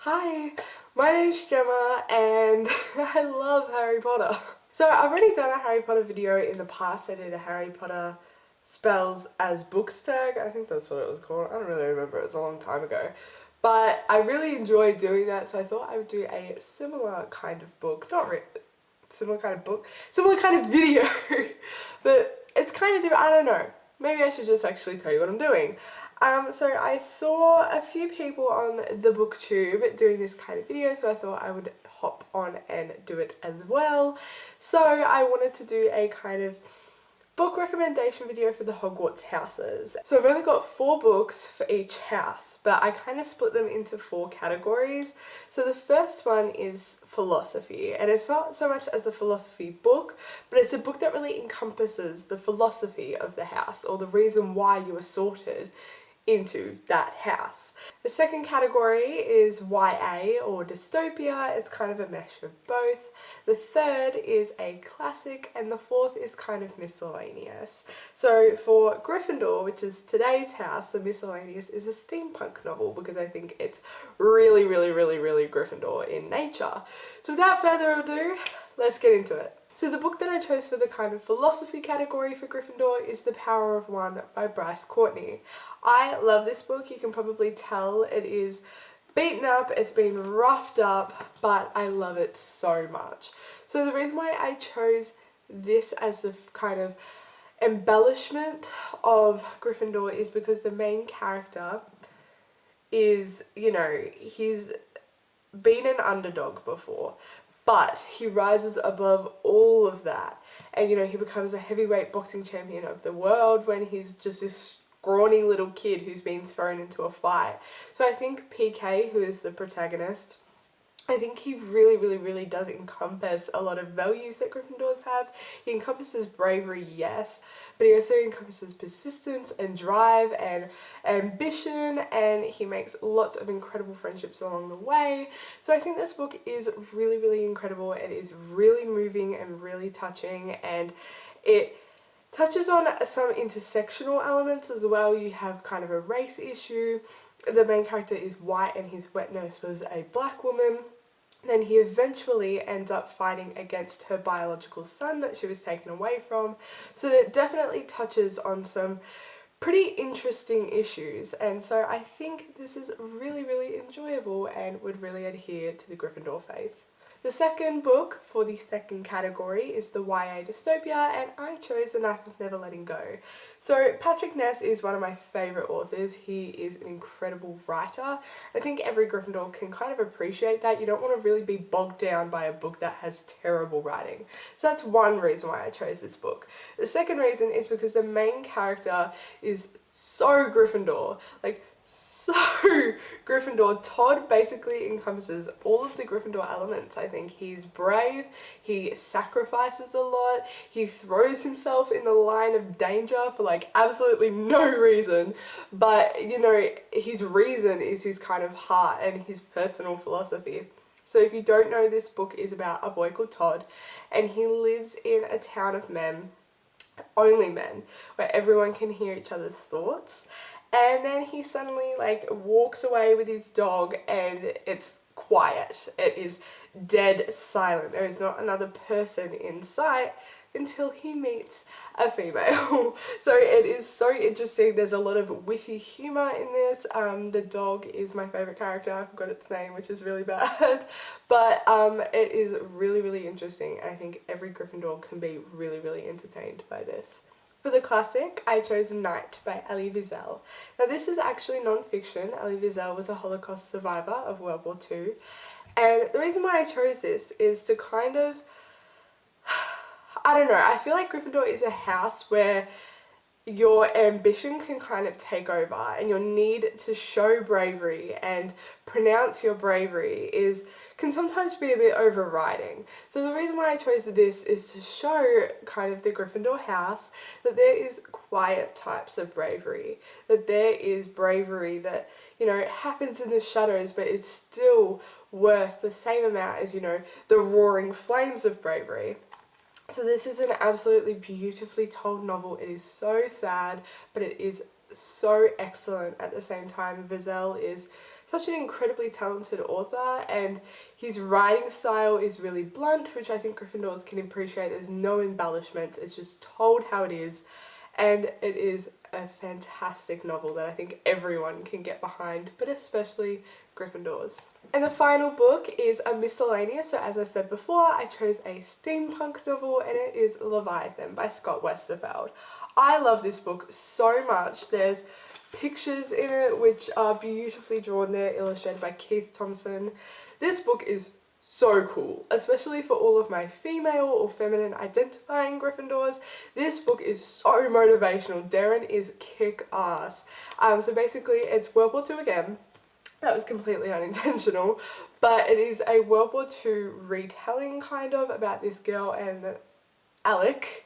Hi, my name's Gemma and I love Harry Potter. So I've already done a Harry Potter video in the past. I did a Harry Potter spells as books tag. I think that's what it was called. I don't really remember. It was a long time ago. But I really enjoyed doing that, so I thought I would do a similar kind of book. Similar kind of book? Similar kind of video. But it's kind of different. I don't know. Maybe I should just actually tell you what I'm doing. So I saw a few people on the booktube doing this kind of video, so I thought I would hop on and do it as well. So I wanted to do a kind of book recommendation video for the Hogwarts houses. So I've only got 4 books for each house, but I kind of split them into 4 categories. So the first one is philosophy, and it's not so much as a philosophy book, but it's a book that really encompasses the philosophy of the house, or the reason why you were sorted into that house. The second category is YA or dystopia. It's kind of a mesh of both. The third is a classic, and the fourth is kind of miscellaneous. So for Gryffindor, which is today's house, the miscellaneous is a steampunk novel because I think it's really Gryffindor in nature. So without further ado, let's get into it. So the book that I chose for the kind of philosophy category for Gryffindor is The Power of One by Bryce Courtney. I love this book. You can probably tell it is beaten up, it's been roughed up, but I love it so much. So the reason why I chose this as the kind of embellishment of Gryffindor is because the main character is, he's been an underdog before, but he rises above all of that, and he becomes a heavyweight boxing champion of the world when he's just this scrawny little kid who's been thrown into a fight. So I think PK, who is the protagonist, I think he really does encompass a lot of values that Gryffindors have. He encompasses bravery, yes, but he also encompasses persistence and drive and ambition, and he makes lots of incredible friendships along the way. So I think this book is really incredible. It is really moving and really touching, and it touches on some intersectional elements as well. You have kind of a race issue. The main character is white and his wet nurse was a black woman. Then he eventually ends up fighting against her biological son that she was taken away from. So it definitely touches on some pretty interesting issues, and so I think this is really enjoyable and would really adhere to the Gryffindor faith. The second book for the second category is the YA dystopia, and I chose The Knife of Never Letting Go. So Patrick Ness is one of my favourite authors. He is an incredible writer. I think every Gryffindor can kind of appreciate that. You don't want to really be bogged down by a book that has terrible writing. So that's one reason why I chose this book. The second reason is because the main character is so Gryffindor. So Gryffindor. Todd basically encompasses all of the Gryffindor elements. I think he's brave, he sacrifices a lot, he throws himself in the line of danger for absolutely no reason, but his reason is his kind of heart and his personal philosophy. So if you don't know, this book is about a boy called Todd, and he lives in a town of men, only men, where everyone can hear each other's thoughts. And then he suddenly walks away with his dog, and it's quiet. It is dead silent. There is not another person in sight until he meets a female. So it is so interesting. There's a lot of witty humour in this. The dog is my favourite character. I forgot its name, which is really bad. But it is really interesting, and I think every Gryffindor can be really entertained by this. For the classic, I chose Night by Elie Wiesel. Now this is actually non-fiction. Elie Wiesel was a Holocaust survivor of World War II. And the reason why I chose this is to kind of, I don't know, I feel like Gryffindor is a house where your ambition can kind of take over, and your need to show bravery and pronounce your bravery can sometimes be a bit overriding. So the reason why I chose this is to show kind of the Gryffindor house that there is quiet types of bravery, that there is bravery that, happens in the shadows, but it's still worth the same amount as, the roaring flames of bravery. So this is an absolutely beautifully told novel. It is so sad, but it is so excellent at the same time. Wiesel is such an incredibly talented author, and his writing style is really blunt, which I think Gryffindors can appreciate. There's no embellishments, it's just told how it is, and it is a fantastic novel that I think everyone can get behind, but especially Gryffindors. And the final book is a Miscellaneous. So as I said before, I chose a steampunk novel, and it is Leviathan by Scott Westerfeld. I love this book so much. There's pictures in it which are beautifully drawn there, illustrated by Keith Thompson. This book is so cool, especially for all of my female or feminine identifying Gryffindors. This book is so motivational. Darren is kick-ass. So basically it's World War II again. That was completely unintentional, but it is a World War II retelling kind of about this girl, and Alec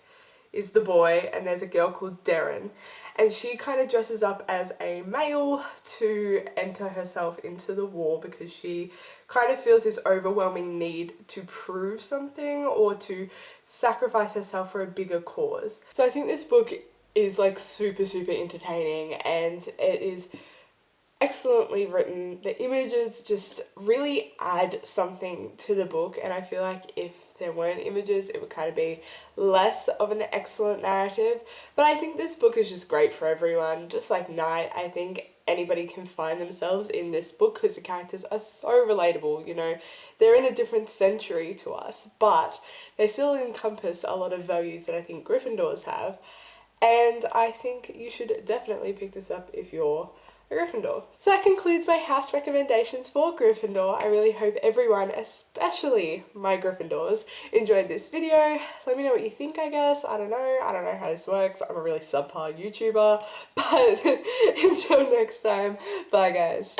is the boy, and there's a girl called Darren, and she kind of dresses up as a male to enter herself into the war because she kind of feels this overwhelming need to prove something or to sacrifice herself for a bigger cause. So I think this book is like super entertaining, and it is excellently written. The images just really add something to the book, and I feel like if there weren't images it would kind of be less of an excellent narrative. But I think this book is just great for everyone. Just like Night, I think anybody can find themselves in this book because the characters are so relatable. You know, they're in a different century to us, but they still encompass a lot of values that I think Gryffindors have, and I think you should definitely pick this up if you're a Gryffindor. So that concludes my house recommendations for Gryffindor. I really hope everyone, especially my Gryffindors, enjoyed this video. Let me know what you think, I guess. I don't know how this works. I'm a really subpar YouTuber, but until next time, bye guys.